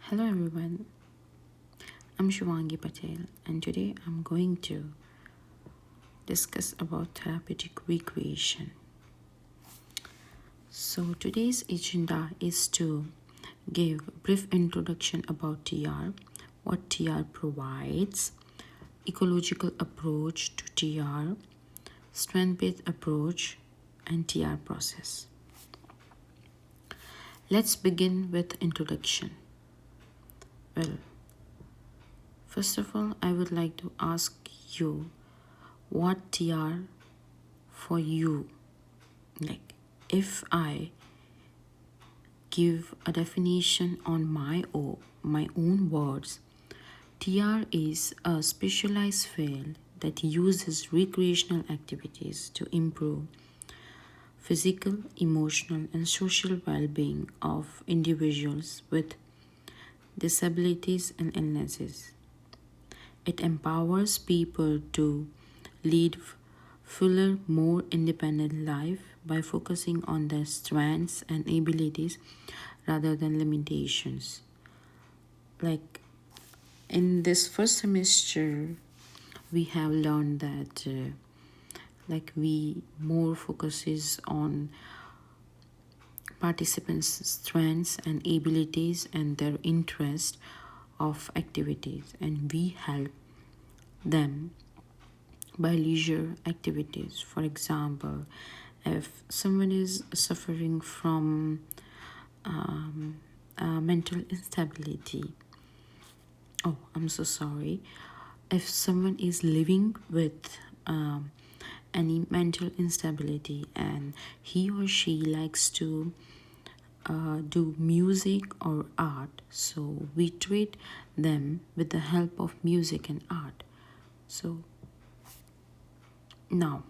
Hello everyone, I'm Shivangi Patel and today I'm going to discuss about therapeutic recreation. So today's agenda is to give a brief introduction about TR, what TR provides, ecological approach to TR, strength-based approach and TR process. Let's begin with introduction. Well, first of all, I would like to ask you what TR for you. Like, if I give a definition on my own words, TR is a specialized field that uses recreational activities to improve physical, emotional, and social well-being of individuals with disabilities and illnesses. It empowers people to lead fuller, more independent life by focusing on their strengths and abilities rather than limitations. Like in this first semester, we have learned that we more focuses on participants' strengths and abilities and their interest of activities, and we help them by leisure activities. For example, if someone is suffering from mental instability, oh, I'm so sorry. If someone is living with any mental instability and he or she likes to do music or art, so we treat them with the help of music and art. So now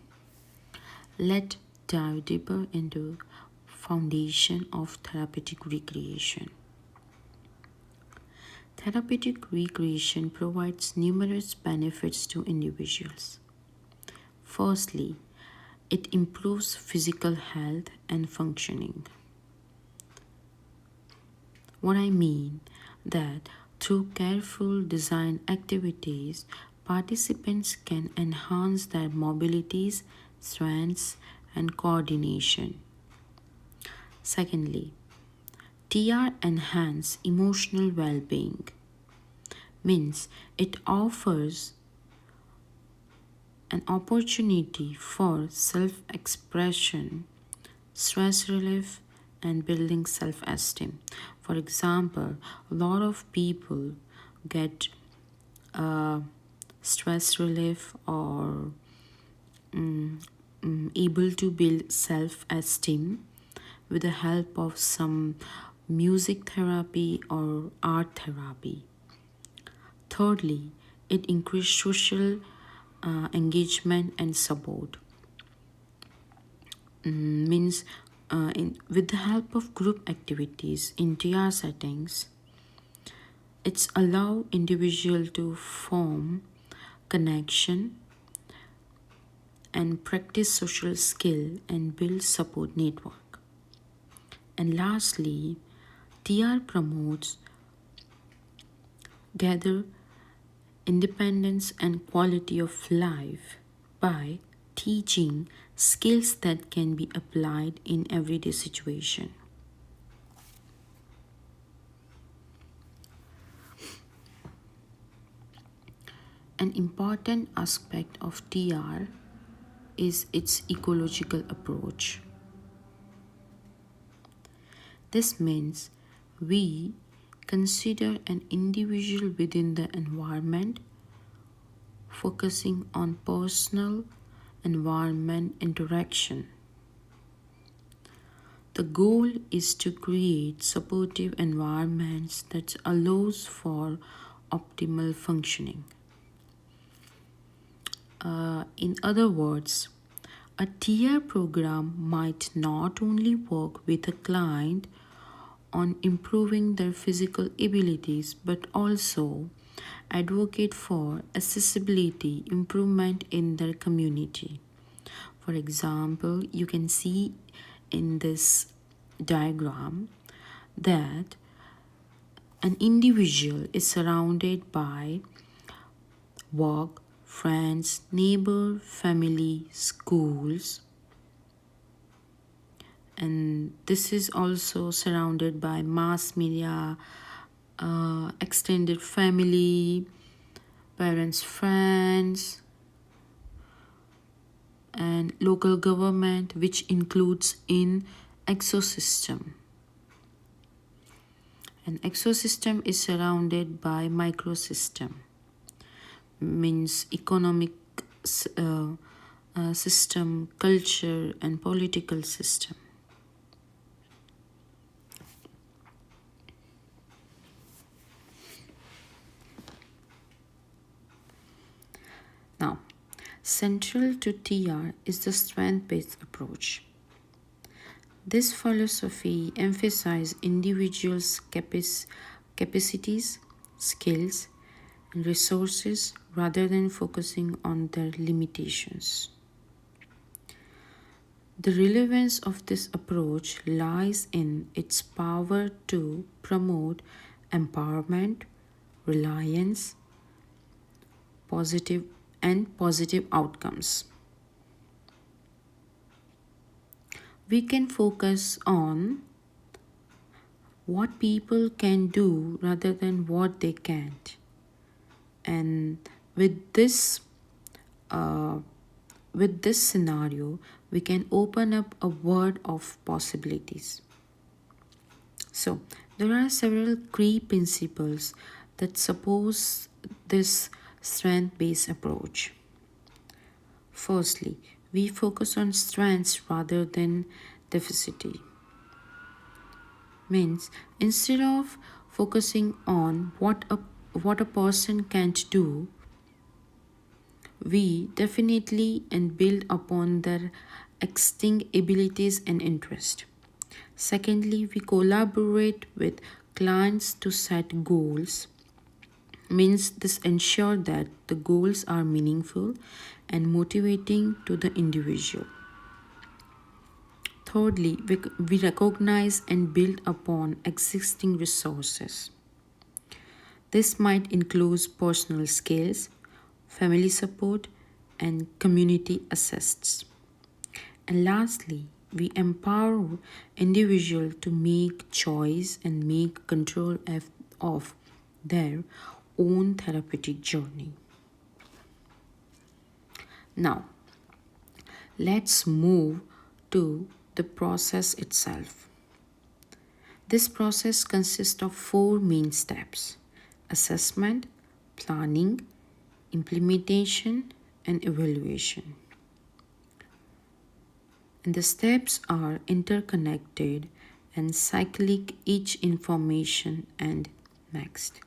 let's dive deeper into foundation of therapeutic recreation. Therapeutic recreation provides numerous benefits to individuals. Firstly, it improves physical health and functioning. What I mean that through careful design activities, participants can enhance their mobilities, strengths, and coordination. Secondly, TR enhance emotional well-being means it offers an opportunity for self-expression, stress relief, and building self-esteem. For example, a lot of people get stress relief or able to build self-esteem with the help of some music therapy or art therapy. Thirdly, it increases social engagement and support. Means with the help of group activities in TR settings, it's allow individual to form connection and practice social skill and build support network. And lastly, TR promotes gather independence and quality of life by teaching skills that can be applied in everyday situation. An important aspect of TR is its ecological approach. This means we consider an individual within the environment, focusing on personal environment interaction. The goal is to create supportive environments that allows for optimal functioning. In other words, a TR program might not only work with a client on improving their physical abilities but also advocate for accessibility improvement in their community. For example, you can see in this diagram that an individual is surrounded by work, friends, neighbor, family, schools, and this is also surrounded by mass media, extended family, parents, friends, and local government, which includes in exosystem. An exosystem is surrounded by microsystem, means economic uh, system, culture, and political system. Now, central to TR is the strength-based approach. This philosophy emphasizes individuals' capacities, skills, and resources rather than focusing on their limitations. The relevance of this approach lies in its power to promote empowerment, reliance, positive positive outcomes. We can focus on what people can do rather than what they can't. And with this uh, with this scenario, we can open up a world of possibilities. So, there are several key principles that suppose this strength based approach. Firstly, we focus on strengths rather than deficiency. Means instead of focusing on what a person can't do, we definitely and build upon their existing abilities and interest. Secondly, we collaborate with clients to set goals. Means this ensure that the goals are meaningful and motivating to the individual. Thirdly, we recognize and build upon existing resources. This might include personal skills, family support, and community assists. And lastly, we empower individual to make choice and make control of their own therapeutic journey. Now, let's move to the process itself. This process consists of four main steps: assessment, planning, implementation, and evaluation. And the steps are interconnected and cyclic, each information and next.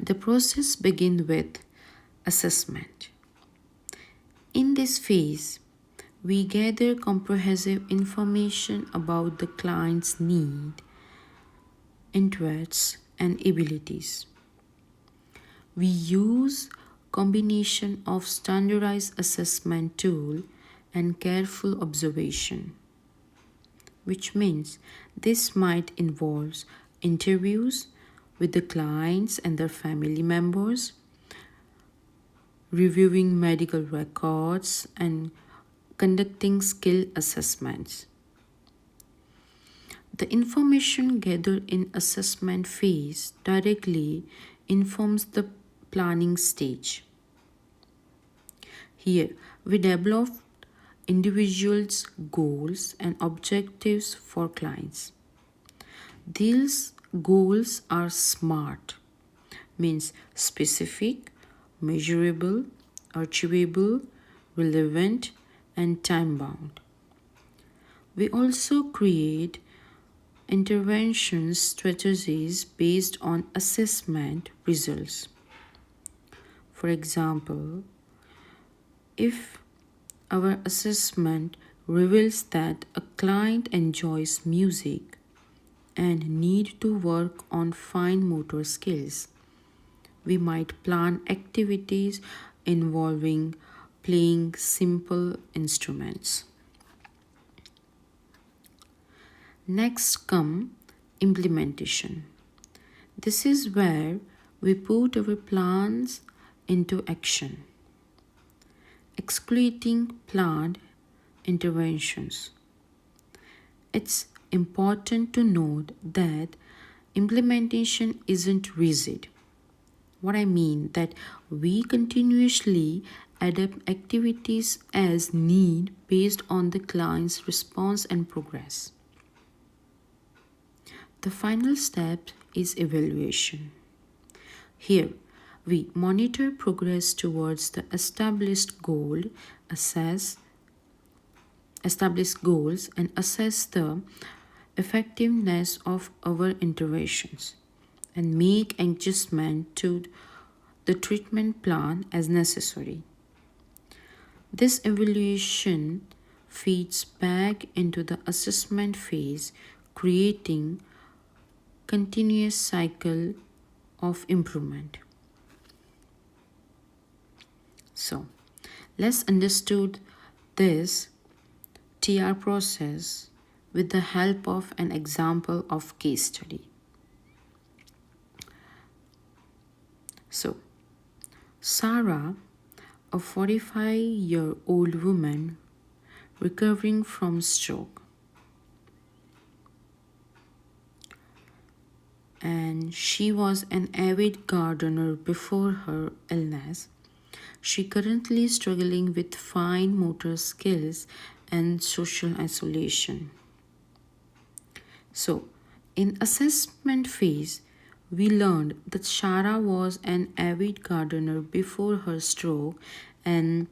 The process begins with assessment. In this phase, we gather comprehensive information about the client's need, interests, and abilities. We use combination of standardized assessment tool and careful observation, which means this might involve interviews with the clients and their family members, reviewing medical records, and conducting skill assessments. The information gathered in assessment phase directly informs the planning stage. Here, we develop individuals' goals and objectives for clients. These goals are SMART, means specific, measurable, achievable, relevant, and time bound. We also create intervention strategies based on assessment results. For example, if our assessment reveals that a client enjoys music and need to work on fine motor skills, we might plan activities involving playing simple instruments. Next come implementation. This is where we put our plans into action, excluding planned interventions. It's important to note that implementation isn't rigid. What I mean that we continuously adapt activities as need based on the client's response and progress. The final step is evaluation. Here, we monitor progress towards the assess established goals and assess the effectiveness of our interventions and make adjustment to the treatment plan as necessary. This evaluation feeds back into the assessment phase, creating continuous cycle of improvement. So, let's understood this TR process with the help of an example of case study. So, Sarah, a 45-year-old woman recovering from stroke, and she was an avid gardener before her illness. She currently struggling with fine motor skills and social isolation. So, in assessment phase, we learned that Shara was an avid gardener before her stroke and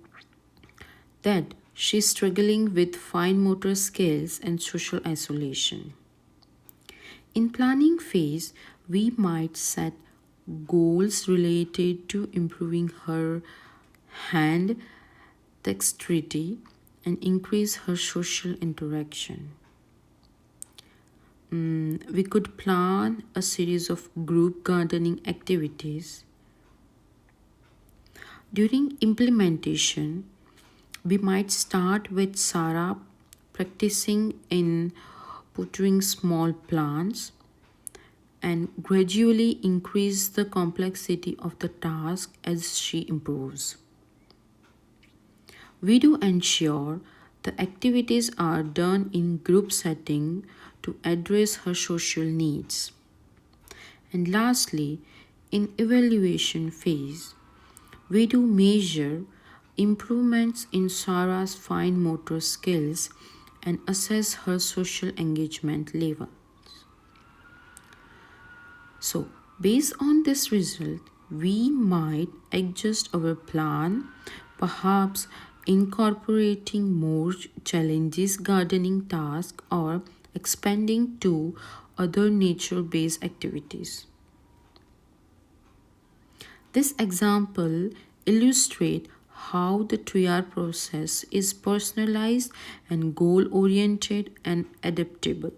that she's struggling with fine motor skills and social isolation. In planning phase, we might set goals related to improving her hand dexterity and increase her social interaction. We could plan a series of group gardening activities. During implementation, we might start with Sarah practicing in potting small plants and gradually increase the complexity of the task as she improves. We do ensure the activities are done in group setting to address her social needs. And lastly, in evaluation phase, we do measure improvements in Sarah's fine motor skills and assess her social engagement level. So, based on this result, we might adjust our plan, perhaps incorporating more challenges gardening tasks or expanding to other nature-based activities. This example illustrates how the triad process is personalized and goal-oriented and adaptable.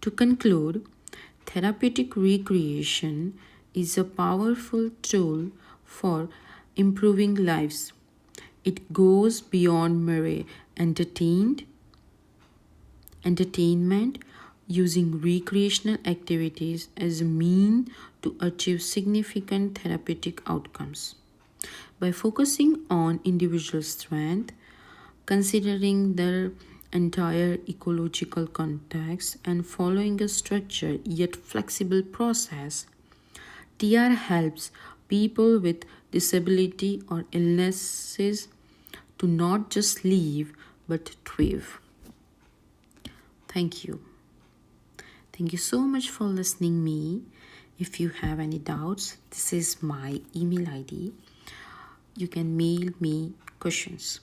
To conclude, therapeutic recreation is a powerful tool for improving lives. It goes beyond mere entertainment, using recreational activities as a mean to achieve significant therapeutic outcomes. By focusing on individual strength, considering their entire ecological context, and following a structured yet flexible process, TR helps people with disability or illnesses to not just live but thrive. Thank you. Thank you so much for listening me. If you have any doubts, this is my email ID. You can mail me questions.